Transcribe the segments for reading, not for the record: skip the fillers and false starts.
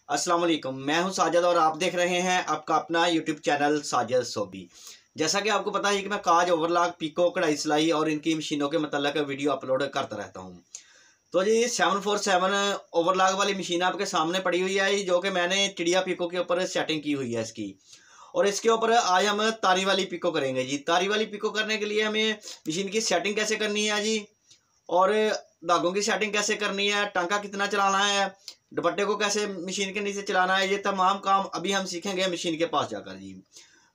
अस्सलाम वालेकुम। मैं हूं साजिद और आप देख रहे हैं आपका अपना यूट्यूब चैनल साजिद सोबी। जैसा कि आपको पता है कि मैं काज, ओवरलॉक, पिको, कढ़ाई सिलाई और इनकी मशीनों के मतलब वीडियो अपलोड करता रहता हूं। तो जी 747 ओवरलॉक वाली मशीन आपके सामने पड़ी हुई है, जो कि मैंने चिड़िया पिको के ऊपर सेटिंग की हुई है इसकी। और इसके ऊपर आज हम तारी वाली पिको करेंगे जी। तारी वाली पिको करने के लिए हमें मशीन की सेटिंग कैसे करनी है जी, और धागों की सेटिंग कैसे करनी है, टांका कितना चलाना है, दुपट्टे को कैसे मशीन के नीचे चलाना है, ये तमाम काम अभी हम सीखेंगे मशीन के पास जाकर जी।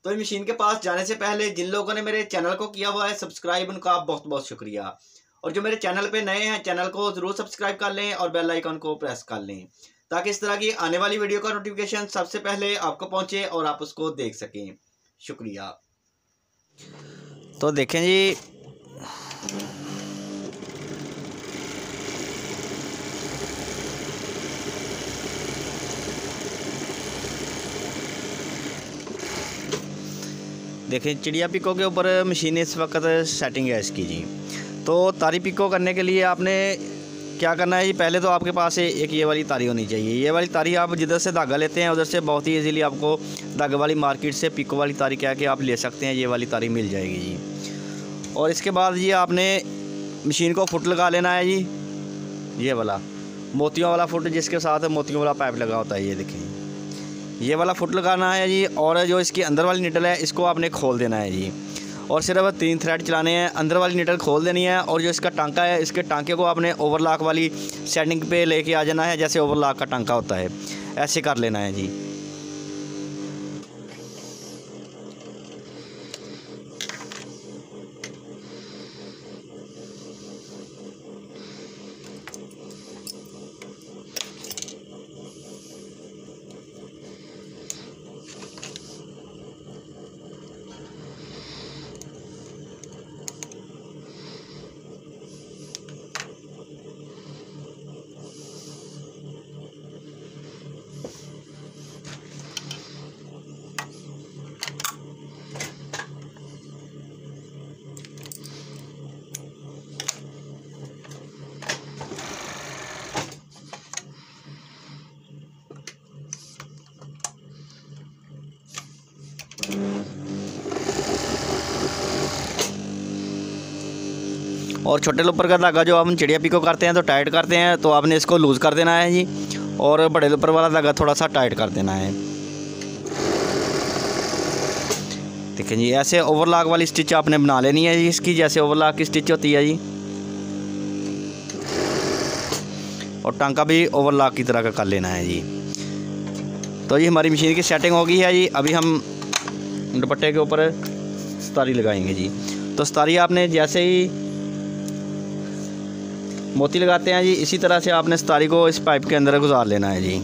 तो मशीन के पास जाने से पहले जिन लोगों ने मेरे चैनल को किया हुआ है सब्सक्राइब, उनका बहुत बहुत शुक्रिया। और जो मेरे चैनल पे नए हैं, चैनल को ज़रूर सब्सक्राइब कर लें और बेल आइकन को प्रेस कर लें, ताकि इस तरह की आने वाली वीडियो का नोटिफिकेशन सबसे पहले आपको पहुँचे और आप उसको देख सकें। शुक्रिया। तो देखें जी, देखें चिड़िया पिको के ऊपर मशीन इस वक्त सेटिंग है इसकी जी। तो तारी पिको करने के लिए आपने क्या करना है जी, पहले तो आपके पास एक ये वाली तारी होनी चाहिए। ये वाली तारी आप जिधर से धागा लेते हैं उधर से बहुत ही इजीली आपको धागे वाली मार्केट से पिको वाली तारी कह के आप ले सकते हैं, ये वाली तारी मिल जाएगी जी। और इसके बाद जी आपने मशीन को फुट लगा लेना है जी, ये वाला मोतियों वाला फुट, जिसके साथ मोतियों वाला पाइप लगा होता है, ये देखें ये वाला फुट लगाना है जी। और जो इसकी अंदर वाली निडल है इसको आपने खोल देना है जी, और सिर्फ 3 थ्रेड चलाने हैं। अंदर वाली निडल खोल देनी है, और जो इसका टांका है इसके टांके को आपने ओवरलॉक वाली सेटिंग पे लेके आ जाना है, जैसे ओवरलॉक का टांका होता है ऐसे कर लेना है जी। और छोटे लोपर का धागा जो हम चिड़िया पिको करते हैं तो टाइट करते हैं, तो आपने इसको लूज़ कर देना है जी, और बड़े लोपर वाला धागा थोड़ा सा टाइट कर देना है। देखें जी, ऐसे ओवरलॉक वाली स्टिच आपने बना लेनी है जी इसकी, जैसे ओवरलॉक की स्टिच होती है जी। और टांका भी ओवरलॉक की तरह का कर लेना है जी। तो ये हमारी मशीन की सेटिंग हो गई है जी। अभी हम दुपट्टे के ऊपर सतारी लगाएंगे जी। तो सतारी आपने जैसे ही मोती लगाते हैं जी, इसी तरह से आपने सतारी को इस पाइप के अंदर गुजार लेना है जी।